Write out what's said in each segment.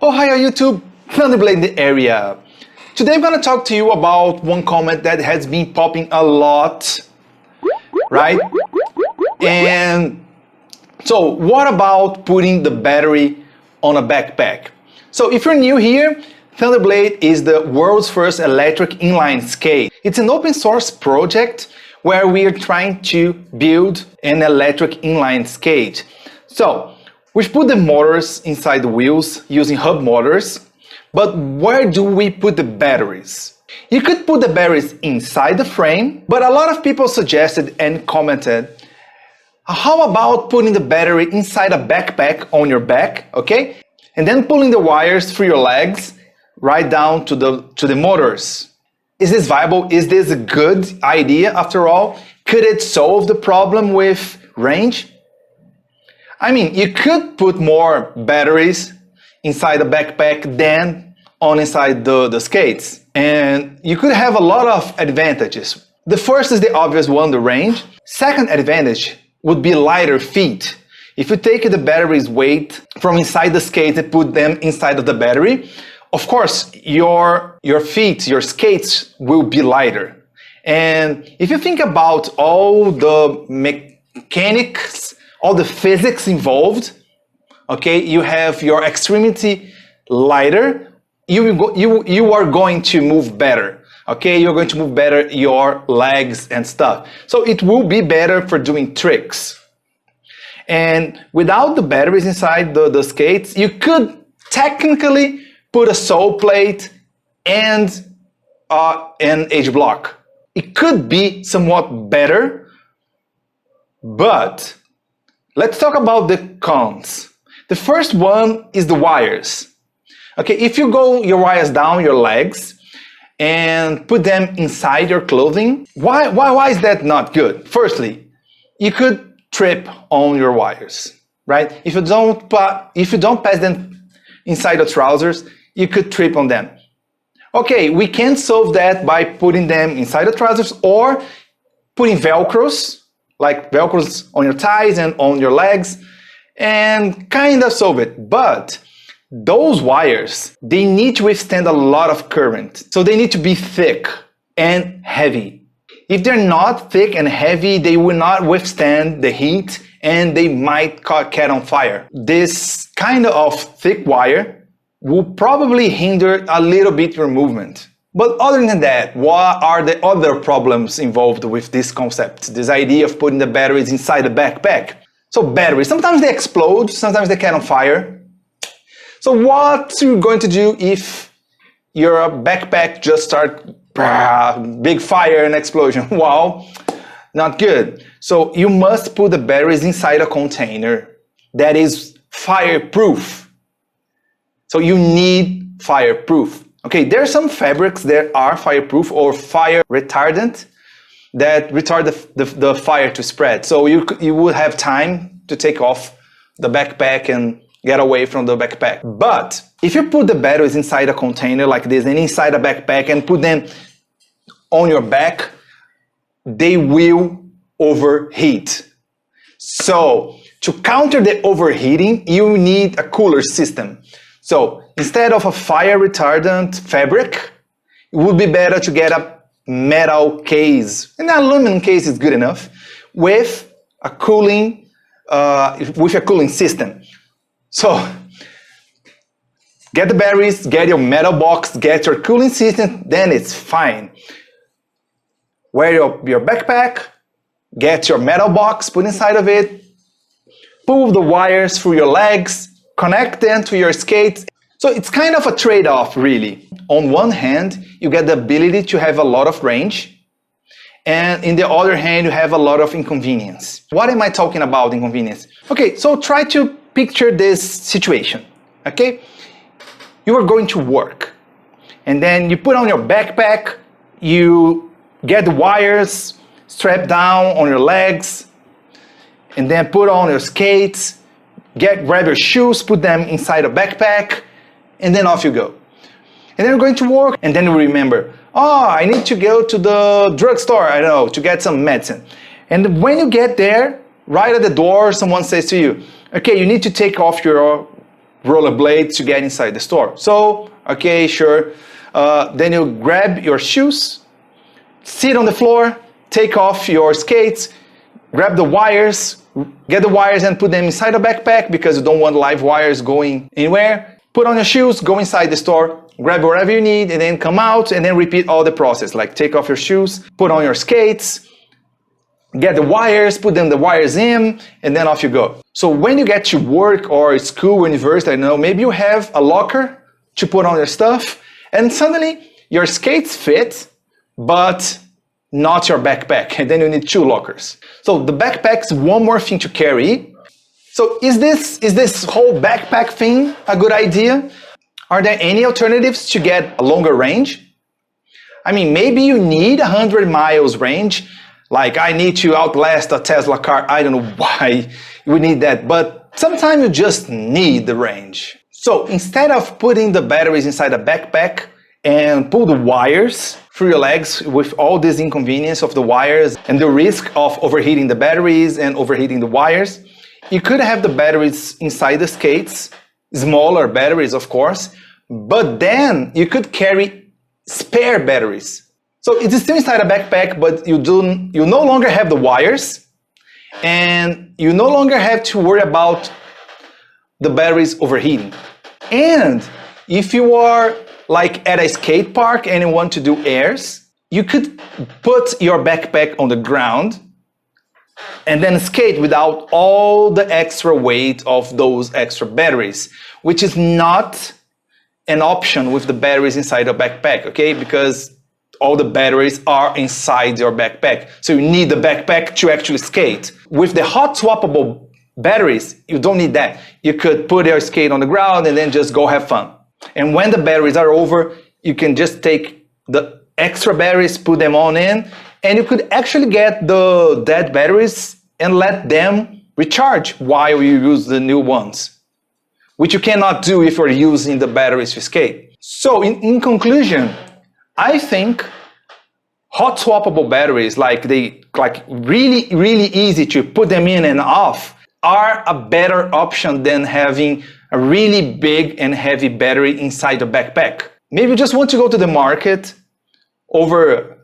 Oh, hi YouTube, Thunderblade in the area. Today I'm going to talk to you about one comment that has been popping a lot, right? And so what about putting the battery on a backpack? So if you're new here, Thunderblade is the world's first electric inline skate. It's an open source project where we are trying to build an electric inline skate. So we put the motors inside the wheels using hub motors, but where do we put the batteries? You could put the batteries inside the frame, but a lot of people suggested and commented, how about putting the battery inside a backpack on your back, okay? And then pulling the wires through your legs right down to the motors. Is this viable? Is this a good idea after all? Could it solve the problem with range? I mean, you could put more batteries inside the backpack than on inside the skates. And you could have a lot of advantages. The first is the obvious one, the range. Second advantage would be lighter feet. If you take the battery's weight from inside the skate and put them inside of the battery, of course, your feet, your skates will be lighter. And if you think about all the mechanics, all the physics involved, okay, you have your extremity lighter, you are going to move better, okay, you're going to move better your legs and stuff. So it will be better for doing tricks. And without the batteries inside the skates, you could technically put a sole plate and an edge block. It could be somewhat better, but let's talk about the cons. The first one is the wires. Okay, if you go your wires down your legs and put them inside your clothing, why is that not good? Firstly, you could trip on your wires, right? If you don't pass them inside the trousers, you could trip on them. Okay, we can solve that by putting them inside the trousers or putting velcros, like velcros on your thighs and on your legs, and kind of solve it. But those wires, they need to withstand a lot of current. So they need to be thick and heavy. If they're not thick and heavy, they will not withstand the heat and they might catch on fire. This kind of thick wire will probably hinder a little bit your movement. But other than that, what are the other problems involved with this concept? This idea of putting the batteries inside the backpack. So batteries, sometimes they explode, sometimes they catch on fire. So what you're going to do if your backpack just starts big fire and explosion? Well, not good. So you must put the batteries inside a container that is fireproof. So you need fireproof. Okay, there are some fabrics that are fireproof or fire retardant that retard the fire to spread. So you would have time to take off the backpack and get away from the backpack. But if you put the batteries inside a container like this and inside a backpack and put them on your back, they will overheat. So to counter the overheating, you need a cooler system. So instead of a fire retardant fabric, it would be better to get a metal case. An aluminum case is good enough with a cooling system. So get the batteries, get your metal box, get your cooling system, then it's fine. Wear your backpack, get your metal box, put inside of it, pull the wires through your legs, connect them to your skates. So it's kind of a trade-off, really. On one hand, you get the ability to have a lot of range, and in the other hand, you have a lot of inconvenience. What am I talking about, inconvenience? Okay, so try to picture this situation, okay? You are going to work, and then you put on your backpack, you get the wires strapped down on your legs, and then put on your skates, grab your shoes, put them inside a backpack, and then off you go. And then you're going to work, and then you remember, oh, I need to go to the drugstore, I don't know, to get some medicine. And when you get there, right at the door, someone says to you, okay, you need to take off your rollerblades to get inside the store. So, okay, sure. Then you grab your shoes, sit on the floor, take off your skates, grab the wires, get the wires and put them inside a backpack because you don't want live wires going anywhere. Put on your shoes, go inside the store, grab whatever you need, and then come out and then repeat all the process. Like take off your shoes, put on your skates, get the wires, put the wires in, and then off you go. So when you get to work or school or university, I don't know, maybe you have a locker to put on your stuff, and suddenly your skates fit, but not your backpack, and then you need 2 lockers. So the backpack's one more thing to carry. So is this whole backpack thing a good idea? Are there any alternatives to get a longer range? I mean, maybe you need 100 miles range, like I need to outlast a Tesla car. I don't know why you need that, but sometimes you just need the range. So instead of putting the batteries inside a backpack and pull the wires through your legs with all this inconvenience of the wires and the risk of overheating the batteries and overheating the wires, you could have the batteries inside the skates, smaller batteries of course, but then you could carry spare batteries. So it's still inside a backpack, but you no longer have the wires and you no longer have to worry about the batteries overheating. And if you are like at a skate park and you want to do airs, you could put your backpack on the ground and then skate without all the extra weight of those extra batteries, which is not an option with the batteries inside a backpack, okay? Because all the batteries are inside your backpack. So you need the backpack to actually skate. With the hot swappable batteries, you don't need that. You could put your skate on the ground and then just go have fun. And when the batteries are over, you can just take the extra batteries, put them on in, and you could actually get the dead batteries and let them recharge while you use the new ones, which you cannot do if you're using the batteries to skate. So in conclusion, I think hot swappable batteries, like really easy to put them in and off, are a better option than having a really big and heavy battery inside the backpack. Maybe you just want to go to the market over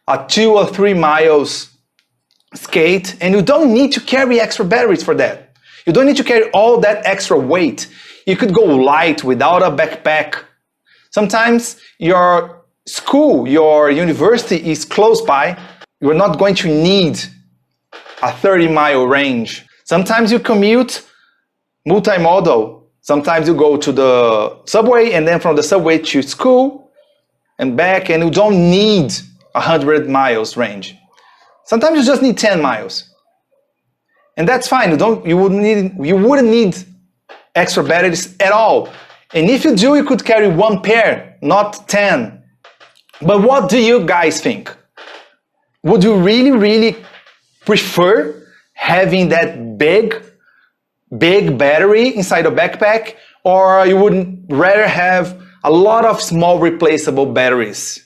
a 2 or 3 miles skate, and you don't need to carry extra batteries for that. You don't need to carry all that extra weight. You could go light without a backpack. Sometimes your school, your university is close by. You're not going to need a 30-mile range. Sometimes you commute multi-modal. Sometimes you go to the subway and then from the subway to school and back, and you don't need 100 miles range. Sometimes you just need 10 miles. And that's fine. You wouldn't need extra batteries at all. And if you do, you could carry 1 pair, not 10. But what do you guys think? Would you really prefer having that big battery inside a backpack, or you would rather have a lot of small replaceable batteries?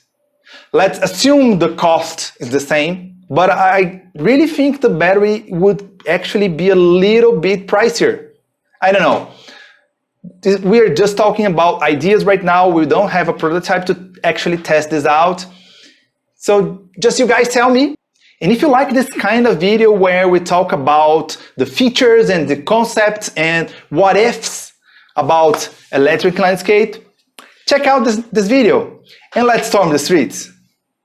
Let's assume the cost is the same, but I really think the battery would actually be a little bit pricier. I don't know. We're just talking about ideas right now. We don't have a prototype to actually test this out. So just you guys tell me. And if you like this kind of video where we talk about the features and the concepts and what ifs about electric landscape, check out this video and let's storm the streets.